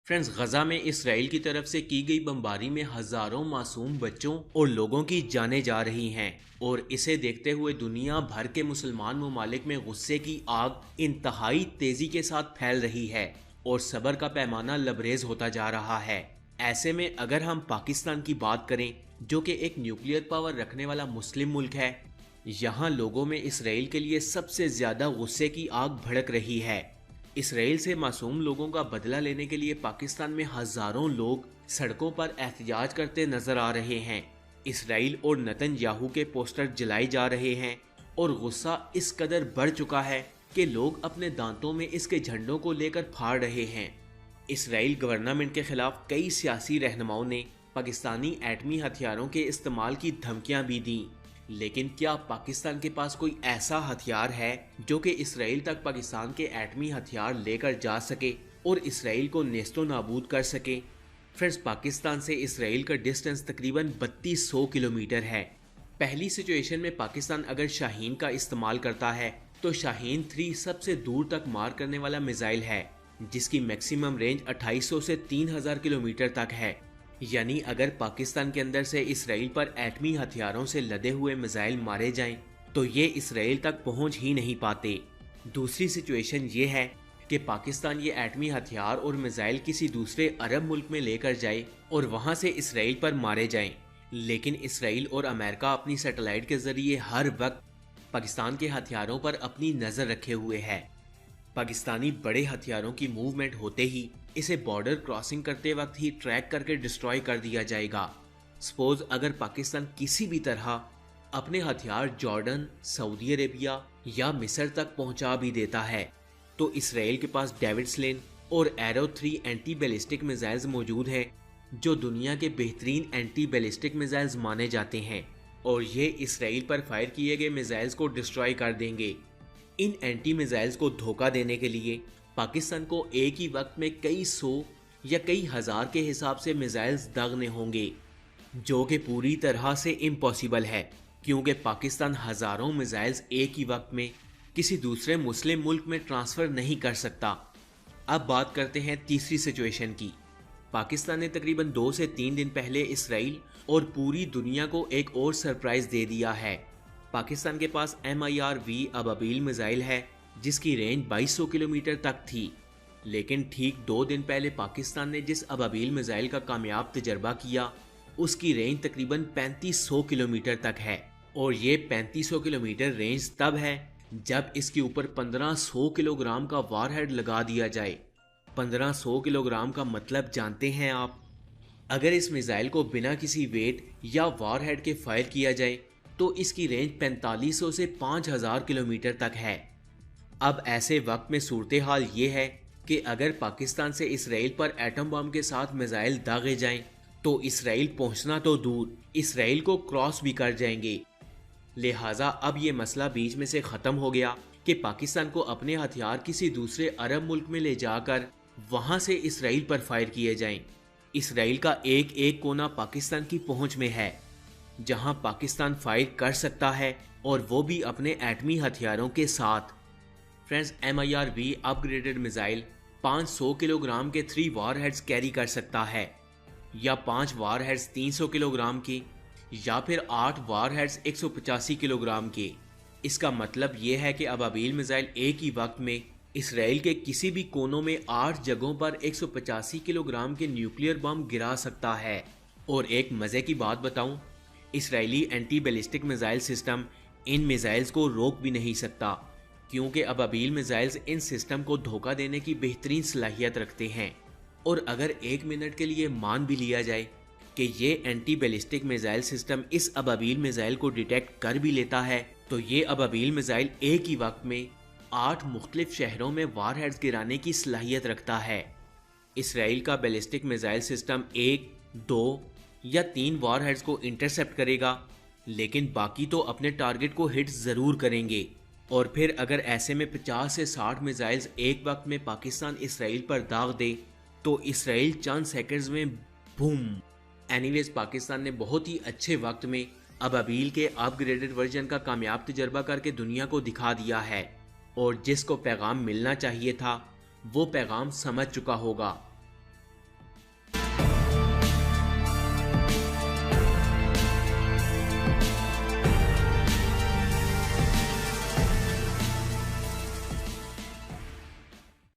Friends, गजा में Israel की तरफ से की गई बमबारी में हजारों मासूम बच्चों और लोगों की जानें जा रही हैं और इसे देखते हुए दुनिया भर के मुसलमान ममालिक में गुस्से की आग इंतहाई तेजी के साथ फैल रही है और सब्र का पैमाना लबरेज होता जा रहा है। ऐसे में अगर हम पाकिस्तान की बात करें, जो कि एक न्यूक्लियर पावर रखने वाला मुस्लिम मुल्क है, यहाँ लोगों में इसराइल के लिए सबसे ज्यादा गुस्से की आग भड़क रही है। इसराइल से मासूम लोगों का बदला लेने के लिए पाकिस्तान में हजारों लोग सड़कों पर एहतजाज करते नजर आ रहे हैं। इसराइल और नेतन्याहू के पोस्टर जलाए जा रहे हैं और गुस्सा इस कदर बढ़ चुका है कि लोग अपने दांतों में इसके झंडों को लेकर फाड़ रहे हैं। इसराइल गवर्नमेंट के खिलाफ कई सियासी रहनुमाओं ने पाकिस्तानी एटमी हथियारों के इस्तेमाल की धमकियां भी दी, लेकिन क्या पाकिस्तान के पास कोई ऐसा हथियार है जो कि इसराइल तक पाकिस्तान के एटमी हथियार लेकर जा सके और इसराइल को नेस्तो नाबूद कर सके? फ्रेंड्स, पाकिस्तान से इसराइल का डिस्टेंस तकरीबन 3200 किलोमीटर है। पहली सिचुएशन में पाकिस्तान अगर शाहीन का इस्तेमाल करता है तो शाहीन 3 सबसे दूर तक मार करने वाला मिसाइल है, जिसकी मैक्सिमम रेंज 2800 से 3000 किलोमीटर तक है। यानी अगर पाकिस्तान के अंदर से इसराइल पर एटमी हथियारों से लदे हुए मिसाइल मारे जाएं तो ये इसराइल तक पहुंच ही नहीं पाते। दूसरी सिचुएशन ये है कि पाकिस्तान ये एटमी हथियार और मिसाइल किसी दूसरे अरब मुल्क में लेकर जाए और वहां से इसराइल पर मारे जाएं, लेकिन इसराइल और अमेरिका अपनी सैटेलाइट के जरिए हर वक्त पाकिस्तान के हथियारों पर अपनी नजर रखे हुए है। पाकिस्तानी बड़े हथियारों की मूवमेंट होते ही इसे बॉर्डर क्रॉसिंग करते वक्त ही ट्रैक करके डिस्ट्रॉय कर दिया जाएगा। सपोज अगर पाकिस्तान किसी भी तरह अपने हथियार जॉर्डन, सऊदी अरेबिया या मिस्र तक पहुंचा भी देता है तो इसराइल के पास डेविड स्लेन और एरो 3 एंटी बैलिस्टिक मिसाइल्स मौजूद हैं, जो दुनिया के बेहतरीन एंटी बैलिस्टिक मिसाइल्स माने जाते हैं और ये इसराइल पर फायर किए गए मिसाइल्स को डिस्ट्रॉय कर देंगे। इन एंटी मिसाइल्स को धोखा देने के लिए पाकिस्तान को एक ही वक्त में कई सौ या कई हजार के हिसाब से मिसाइल्स दागने होंगे, जो कि पूरी तरह से इम्पॉसिबल है, क्योंकि पाकिस्तान हजारों मिसाइल्स एक ही वक्त में किसी दूसरे मुस्लिम मुल्क में ट्रांसफर नहीं कर सकता। अब बात करते हैं तीसरी सिचुएशन की। पाकिस्तान ने तकरीबन 2 से 3 दिन पहले इसराइल और पूरी दुनिया को एक और सरप्राइज दे दिया है। पाकिस्तान के पास MIRV अबाबील मिसाइल है, जिसकी रेंज 2200 किलोमीटर तक थी, लेकिन ठीक 2 दिन पहले पाकिस्तान ने जिस अबाबील मिसाइल का कामयाब तजर्बा किया उसकी रेंज तकरीबन 3500 किलोमीटर तक है। और ये 3500 किलोमीटर रेंज तब है जब इसके ऊपर 1500 किलोग्राम का वारहेड लगा दिया जाए। 1500 किलोग्राम का मतलब जानते हैं आप? अगर इस मिसाइल को बिना किसी वेट या वारहेड के फायर किया जाए तो इसकी रेंज 4500 से 5000 किलोमीटर तक है। अब ऐसे वक्त में सूरत हाल ये है कि अगर पाकिस्तान से इसराइल पर एटम बम के साथ मिसाइल दागे जाएं तो इसराइल पहुंचना तो दूर, इसराइल को क्रॉस भी कर जाएंगे। लिहाजा अब ये मसला बीच में से ख़त्म हो गया कि पाकिस्तान को अपने हथियार किसी दूसरे अरब मुल्क में ले जाकर वहां से इसराइल पर फायर किए जाएं। इसराइल का एक एक कोना पाकिस्तान की पहुंच में है, जहां पाकिस्तान फायर कर सकता है, और वो भी अपने एटमी हथियारों के साथ। Friends, MIRV upgraded missile 500 kilogram के 3 वारहेड्स कैरी कर सकता है, या 5 वारहेड्स 300 किलोग्राम के, या फिर 8 वारहेड्स 185 किलोग्राम के। इसका मतलब ये है कि अबाबील मिसाइल एक ही वक्त में इसराइल के किसी भी कोनों में 8 जगहों पर 185 किलोग्राम के न्यूक्लियर बम गिरा सकता है। और एक मज़े की बात बताऊं, Israeli anti ballistic missile system in missiles को रोक भी नहीं सकता, क्योंकि अबाबील मिसाइल्स इन सिस्टम को धोखा देने की बेहतरीन सलाहियत रखते हैं। और अगर 1 मिनट के लिए मान भी लिया जाए कि ये एंटी बैलिस्टिक मिसाइल सिस्टम इस अबाबील मिसाइल को डिटेक्ट कर भी लेता है तो ये अबाबील मिसाइल एक ही वक्त में 8 मुख्तलिफ शहरों में वारहेड्स गिराने की सलाहियत रखता है। इसराइल का बैलिस्टिक मिसाइल सिस्टम 1, 2 या 3 वारहेड्स को इंटरसेप्ट करेगा, लेकिन बाकी तो अपने टारगेट को हिट ज़रूर करेंगे। और फिर अगर ऐसे में 50 से 60 मिसाइल्स एक वक्त में पाकिस्तान इसराइल पर दाग दे तो इसराइल चंद सेकंड्स में बूम। एनीवेज, पाकिस्तान ने बहुत ही अच्छे वक्त में अबाबील के अपग्रेडेड वर्जन का कामयाब तजर्बा करके दुनिया को दिखा दिया है, और जिसको पैगाम मिलना चाहिए था वो पैगाम समझ चुका होगा।